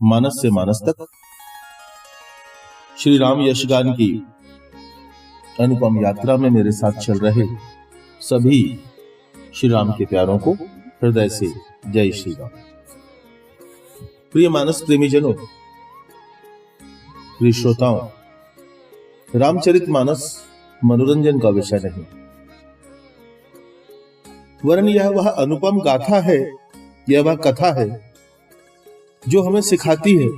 मानस से मानस तक श्री राम यशगान की अनुपम यात्रा में मेरे साथ चल रहे सभी श्री राम के प्यारों को हृदय से जय श्री राम। प्रिय मानस प्रेमी जनों, प्रिय श्रोताओं, रामचरित मानस मनोरंजन का विषय नहीं, वरन यह वह अनुपम गाथा है, यह वह कथा है जो हमें सिखाती है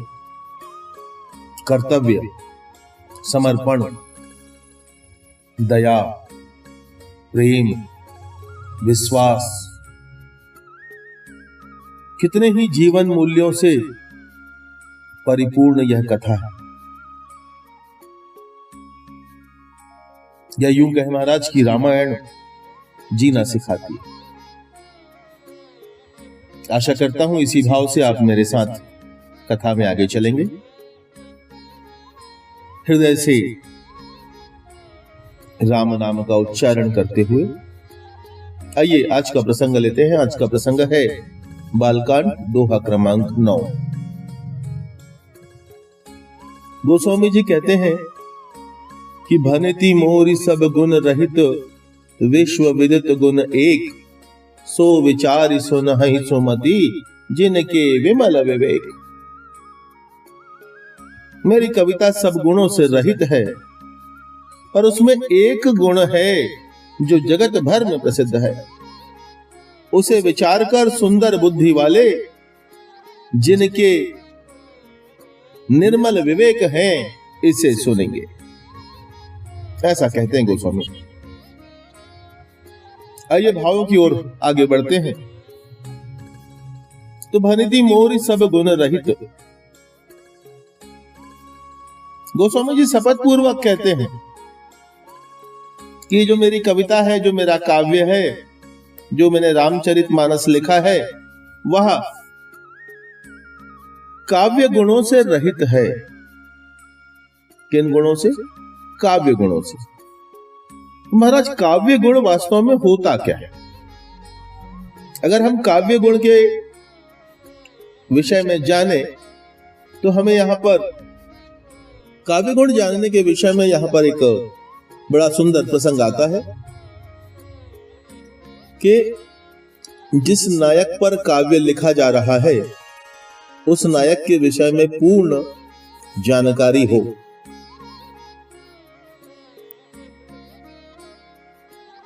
कर्तव्य, समर्पण, दया, प्रेम, विश्वास, कितने ही जीवन मूल्यों से परिपूर्ण यह कथा है। या यूं कहे महाराज की रामायण जीना सिखाती है। आशा करता हूं इसी भाव से आप मेरे साथ कथा में आगे चलेंगे। हृदय से राम नाम का उच्चारण करते हुए आइए आज का प्रसंग लेते हैं। आज का प्रसंग है बालकांड दोहा क्रमांक 9। गोस्वामी जी कहते हैं कि भनिति मोरी सब गुण रहित, विश्व विदित गुण एक, सो विचारि सो नहीं सुमति, जिनके विमल विवेक। मेरी कविता सब गुणों से रहित है और उसमें एक गुण है जो जगत भर में प्रसिद्ध है। उसे विचार कर सुंदर बुद्धि वाले, जिनके निर्मल विवेक हैं, इसे सुनेंगे। ऐसा कहते हैं गोस्वामी। आइए भावों की ओर आगे बढ़ते हैं। तो भनिति मोरी सब गुण रहित, गोस्वामी जी शपथ पूर्वक कहते हैं कि जो मेरी कविता है, जो मेरा काव्य है, जो मैंने रामचरित मानस लिखा है, वह काव्य गुणों से रहित है। किन गुणों से? काव्य गुणों से। महाराज काव्य गुण वास्तव में होता क्या है? अगर हम काव्य गुण के विषय में जाने तो हमें यहां पर काव्य गुण जानने के विषय में यहां पर एक बड़ा सुंदर प्रसंग आता है कि जिस नायक पर काव्य लिखा जा रहा है उस नायक के विषय में पूर्ण जानकारी हो।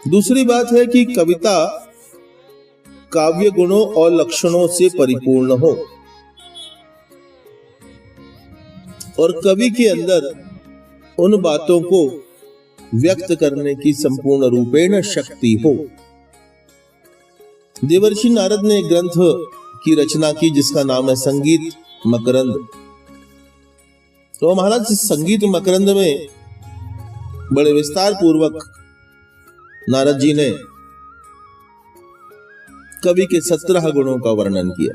दूसरी बात है कि कविता काव्य गुणों और लक्षणों से परिपूर्ण हो और कवि के अंदर उन बातों को व्यक्त करने की संपूर्ण रूपेण शक्ति हो। देवर्षि नारद ने एक ग्रंथ की रचना की जिसका नाम है संगीत मकरंद। तो महाराज संगीत मकरंद में बड़े विस्तार पूर्वक नारद जी ने कवि के 17 गुणों का वर्णन किया।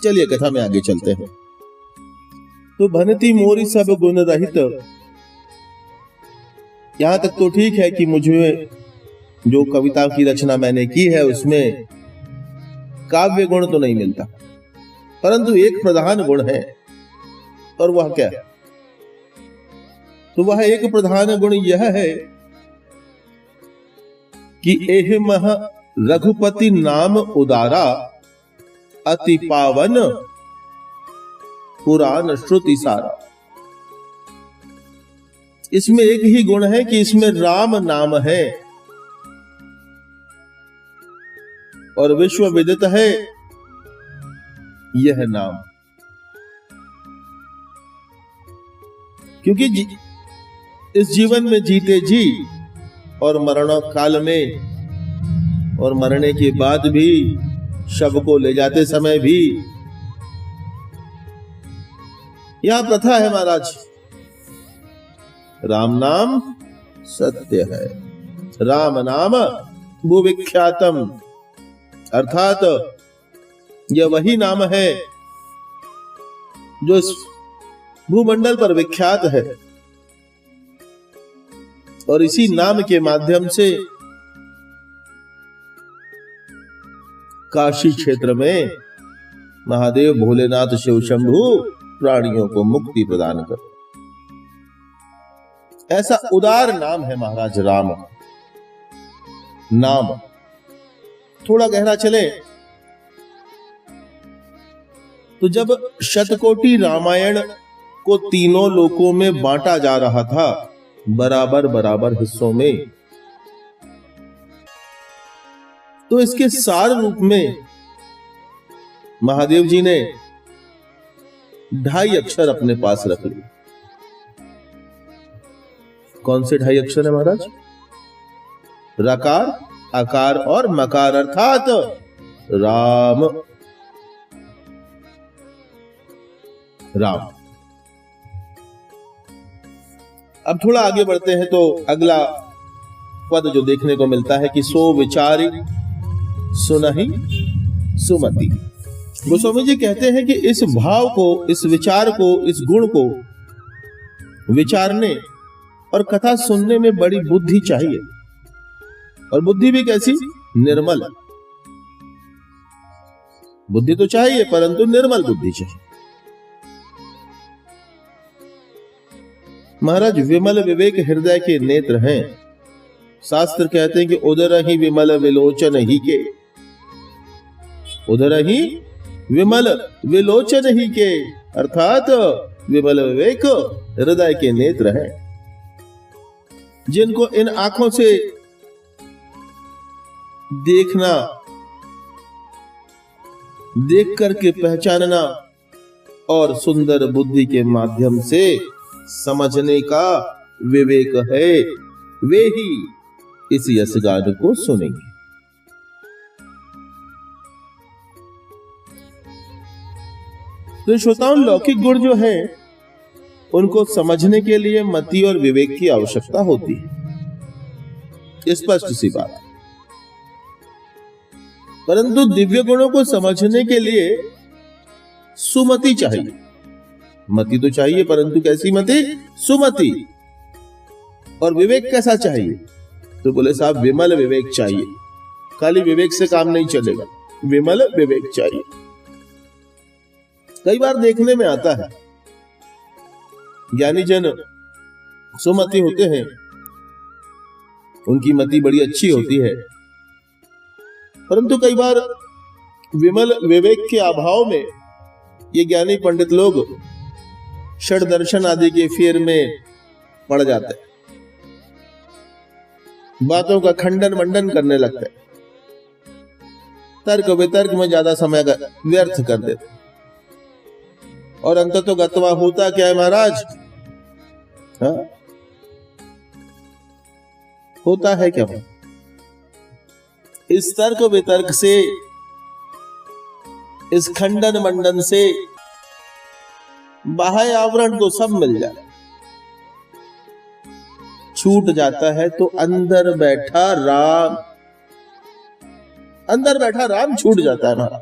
चलिए कथा में आगे चलते हैं। तो भनिति मोरी सब गुण रहित, यहां तक तो ठीक है कि मुझे जो कविता की रचना मैंने की है उसमें काव्य गुण तो नहीं मिलता, परंतु एक प्रधान गुण है। और वह क्या है? तो वह एक प्रधान गुण यह है कि एहि मह रघुपति नाम उदारा, अति पावन पुराण श्रुति सारा। इसमें एक ही गुण है कि इसमें राम नाम है और विश्व विदित है यह नाम। क्योंकि इस जीवन में जीते जी और मरण काल में और मरने के बाद भी, शव को ले जाते समय भी यह प्रथा है महाराज, राम नाम सत्य है, राम नाम भूविख्यातम, अर्थात यह वही नाम है जो इस भूमंडल पर विख्यात है और इसी नाम के माध्यम से काशी क्षेत्र में महादेव भोलेनाथ शिव शंभु प्राणियों को मुक्ति प्रदान करो। ऐसा उदार नाम है महाराज राम का नाम। थोड़ा गहरा चले तो जब शतकोटि रामायण को तीनों लोकों में बांटा जा रहा था बराबर बराबर हिस्सों में, तो इसके सार रूप में महादेव जी ने 2.5 अक्षर अपने पास रख लिए। कौन से 2.5 अक्षर है महाराज? रकार, अकार और मकार, अर्थात राम। राम। अब थोड़ा आगे बढ़ते हैं तो अगला पद जो देखने को मिलता है कि सो विचारी सुनहि सुमति। गोस्वामी जी कहते हैं कि इस भाव को, इस विचार को, इस गुण को विचारने और कथा सुनने में बड़ी बुद्धि चाहिए। और बुद्धि भी कैसी? निर्मल बुद्धि तो चाहिए, परंतु निर्मल बुद्धि चाहिए। महाराज विमल विवेक हृदय के नेत्र हैं। शास्त्र कहते हैं कि उदर ही विमल विलोचन ही के, उदर ही विमल विलोचन ही के, अर्थात विमल विवेक हृदय के नेत्र हैं। जिनको इन आंखों से देखना, देख करके पहचानना और सुंदर बुद्धि के माध्यम से समझने का विवेक है, वे ही इस यशगान को सुनेंगे। तो श्रोताओं, लौकिक गुण जो है उनको समझने के लिए मति और विवेक की आवश्यकता होती है, स्पष्ट सी बात। परंतु दिव्य गुणों को समझने के लिए सुमति चाहिए। मति तो चाहिए, परंतु कैसी मति? सुमति। और विवेक कैसा चाहिए? तो बोले साहब विमल विवेक चाहिए। खाली विवेक से काम नहीं चलेगा, विमल विवेक चाहिए। कई बार देखने में आता है ज्ञानी जन सुमति होते हैं, उनकी मति बड़ी अच्छी होती है, परंतु कई बार विमल विवेक के अभाव में ये ज्ञानी पंडित लोग षड दर्शन आदि के फेर में पड़ जाते हैं, बातों का खंडन मंडन करने लगते हैं, तर्क वितर्क में ज्यादा समय व्यर्थ कर देते। और अंततः गत्वा होता क्या है महाराज? हाँ? होता है क्या? इस तर्क वितर्क से, इस खंडन मंडन से बाह्य आवरण तो सब मिल जाए, छूट जाता है तो अंदर बैठा राम छूट जाता है ना।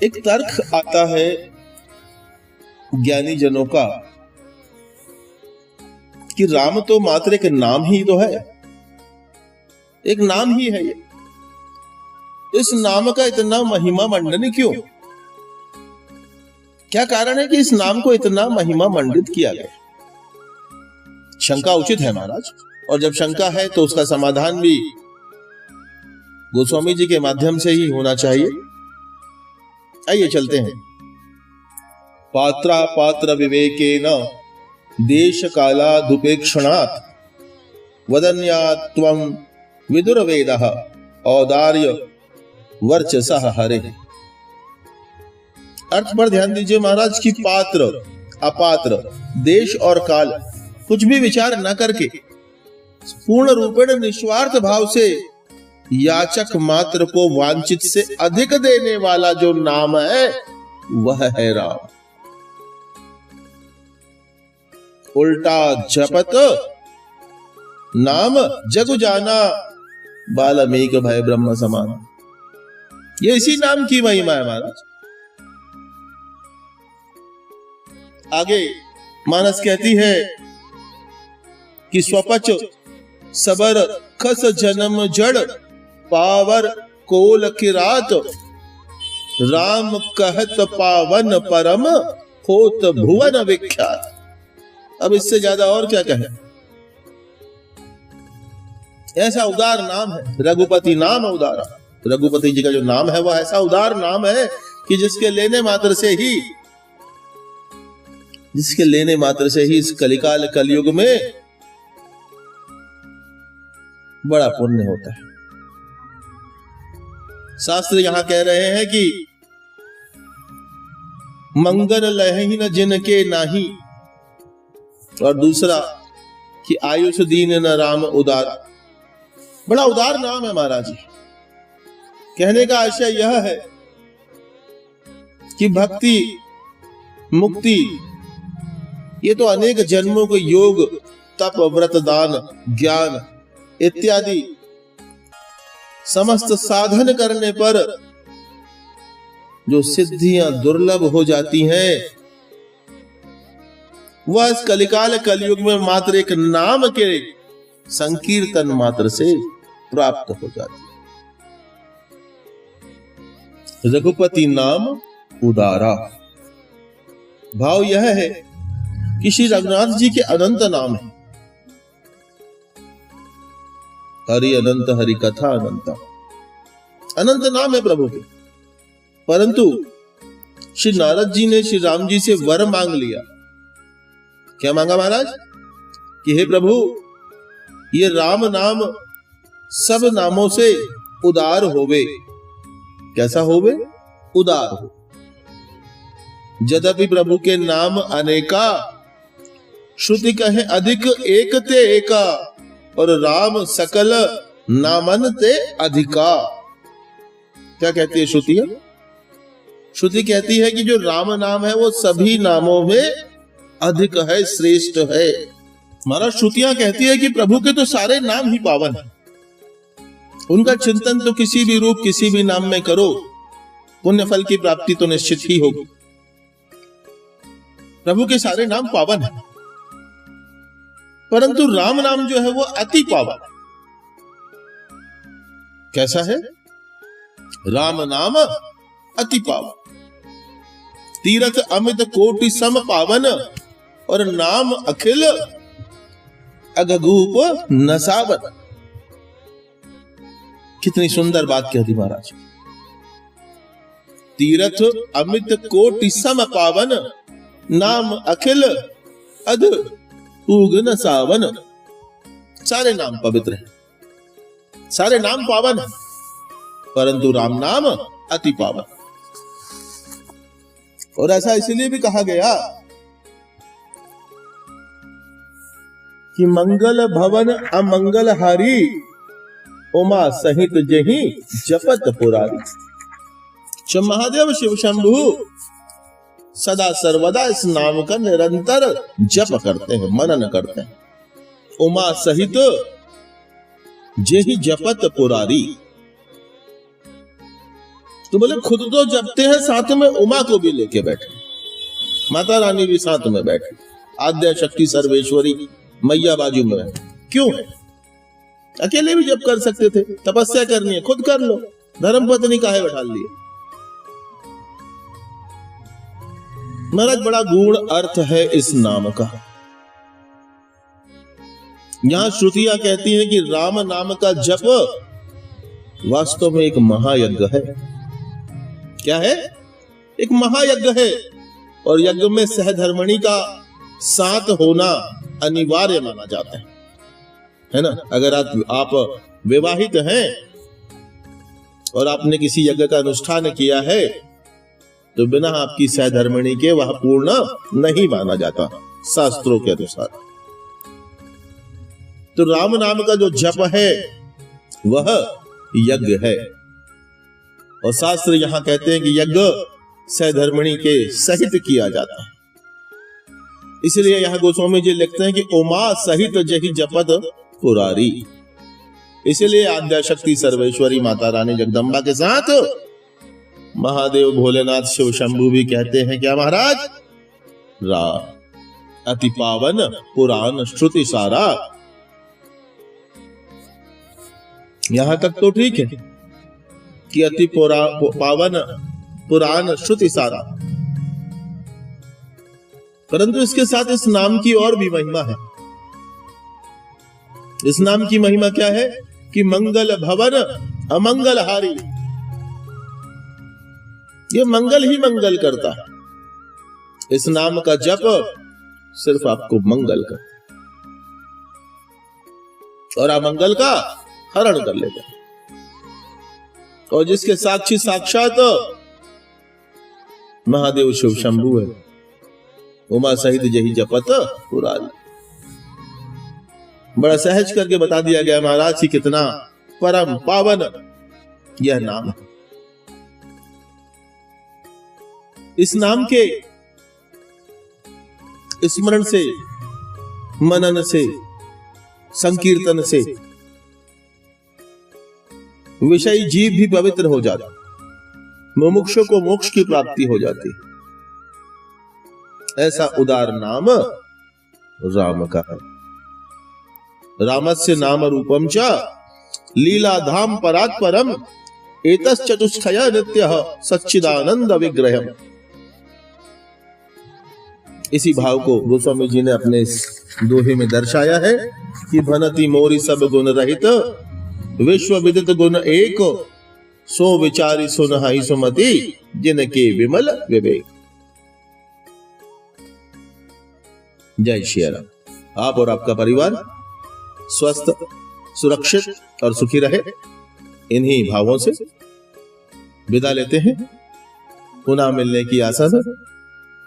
एक तर्क आता है ज्ञानी जनों का कि राम तो मात्र एक नाम ही तो है, एक नाम ही है ये, इस नाम का इतना महिमा मंडन क्यों? क्या कारण है कि इस नाम को इतना महिमा मंडित किया गया? शंका उचित है महाराज, और जब शंका है तो उसका समाधान भी गोस्वामी जी के माध्यम से ही होना चाहिए। आइए चलते हैं। पात्रा पात्र विवेकेन देश कालादुपेक्षणात् वदन्यात् त्वं विदुरवेदः औदार्य वर्चसः हरे। अर्थ पर ध्यान दीजिए महाराज की पात्र अपात्र देश और काल कुछ भी विचार न करके पूर्ण रूपेण निस्वार्थ भाव से याचक मात्र को वांछित से अधिक देने वाला जो नाम है वह है राम। उल्टा जपत नाम जग जाना बाल्मीकि भय ब्रह्म समान। ये इसी नाम की महिमा है महाराज। आगे मानस कहती है कि स्वपच सबर खस जन्म जड़ पावर कोल किरात, राम कहत पावन परम, होत भुवन विख्यात। अब इससे ज्यादा और क्या कहें। ऐसा उदार नाम है रघुपति नाम उदारा। रघुपति जी का जो नाम है वह ऐसा उदार नाम है कि जिसके लेने मात्र से ही इस कलिकाल कलयुग में बड़ा पुण्य होता है। शास्त्र यहां कह रहे हैं कि मंगल लहि न जिनके नाही, और दूसरा कि आयुष दीन न राम उदार। बड़ा उदार नाम है महाराज जी। कहने का आशय यह है कि भक्ति मुक्ति ये तो अनेक जन्मों के योग तप व्रत दान ज्ञान इत्यादि समस्त साधन करने पर जो सिद्धियां दुर्लभ हो जाती हैं वह इस कलिकाल कलयुग में मात्र एक नाम के संकीर्तन मात्र से प्राप्त हो जाती है। रघुपति नाम उदारा। भाव यह है कि श्री रघुनाथ जी के अनंत नाम है। हरि अनंत, हरि कथा अनंत, अनंत नाम है प्रभु के। परंतु श्री नारद जी ने श्री राम जी से वर मांग लिया। क्या मांगा महाराज? कि हे प्रभु, ये राम नाम सब नामों से उदार होवे। कैसा होवे? उदार हो। यद्यपि प्रभु के नाम अनेका, श्रुति कहे अधिक एक ते एका, और राम सकल नामन ते अधिका। क्या कहती है श्रुतियां? श्रुति कहती है कि जो राम नाम है वो सभी नामों में अधिक है, श्रेष्ठ है। महाराज श्रुतियां कहती है कि प्रभु के तो सारे नाम ही पावन है। उनका चिंतन तो किसी भी रूप किसी भी नाम में करो, पुण्य फल की प्राप्ति तो निश्चित ही होगी। प्रभु के सारे नाम पावन है, परंतु राम नाम जो है वो अति पावन। कैसा है? राम नाम अति पावन, तीरथ अमित कोटि सम पावन, और नाम अखिल अगगूप नसावन। कितनी सुंदर बात कह दी महाराज। तीरथ अमित कोटि सम पावन, नाम अखिल अध पूग नसावन। सारे नाम पवित्र हैं, सारे नाम पावन हैं, परंतु राम नाम अति पावन। और ऐसा इसलिए भी कहा गया कि मंगल भवन अमंगल हारी, उमा सहित जही जपत पुरारी। जब महादेव शिव शंभु सदा सर्वदा इस नाम का निरंतर जप करते हैं, मनन करते हैं। उमा सहित जही जपत पुरारी। तो बोले खुद तो जपते हैं, साथ में उमा को भी लेके बैठे, माता रानी भी साथ में बैठे, आद्या शक्ति सर्वेश्वरी मैया बाजू में है। क्यों है? अकेले भी जप कर सकते थे, तपस्या करनी है खुद कर लो, धर्म पत्नी काहे बैठा लिए। महाराज बड़ा गूढ़ अर्थ है इस नाम का। यहां श्रुतियां कहती हैं कि राम नाम का जप वास्तव में एक महायज्ञ है। क्या है? एक महायज्ञ है, और यज्ञ में सहधर्मिणी का साथ होना अनिवार्य माना जाता है ना। अगर आप विवाहित हैं और आपने किसी यज्ञ का अनुष्ठान किया है तो बिना आपकी सहधर्मिणी के वह पूर्ण नहीं माना जाता शास्त्रों के अनुसार। तो राम नाम का जो जप है वह यज्ञ है, और शास्त्र यहां कहते हैं कि यज्ञ सहधर्मिणी के सहित किया जाता है। इसलिए यहां गोस्वामी जी लिखते हैं कि उमा सहित जही जपत पुरारी। इसलिए आद्या शक्ति सर्वेश्वरी माता रानी जगदम्बा के साथ महादेव भोलेनाथ शिव शंभु भी कहते हैं क्या महाराज? राम अति पावन पुराण श्रुति सारा। यहां तक तो ठीक है, कि अति पावन पुराण श्रुति सारा, परंतु इसके साथ इस नाम की और भी महिमा है। इस नाम की महिमा क्या है कि मंगल भवन अमंगल हारी, ये मंगल ही मंगल करता है। इस नाम का जप सिर्फ आपको मंगल कर और अमंगल का हरण कर लेगा। और जिसके साक्षी साक्षात महादेव शिव शंभु है, उमा सहित जही जपत पुराण। बड़ा सहज करके बता दिया गया महाराज कि कितना परम पावन यह नाम है। इस नाम के स्मरण से, मनन से, संकीर्तन से विषयी जीव भी पवित्र हो जाता, मुमुक्षु को मोक्ष की प्राप्ति हो जाती। ऐसा उदार नाम राम का है। रामस्य नाम रूपम च लीला धाम परात् परम एतस् चतुष्टय नित्यः सच्चिदानंद विग्रहम। इसी भाव को गोस्वामी जी ने अपने इस दोहे में दर्शाया है कि भनति मोरी सब गुण रहित विश्व विदित गुण एक, सो विचारी सुनहाई सुमति जिनके विमल विवेक। जय श्री राम। आप और आपका परिवार स्वस्थ, सुरक्षित और सुखी रहे, इन्हीं भावों से विदा लेते हैं। पुनः मिलने की आशा से।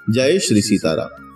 जय श्री सीताराम।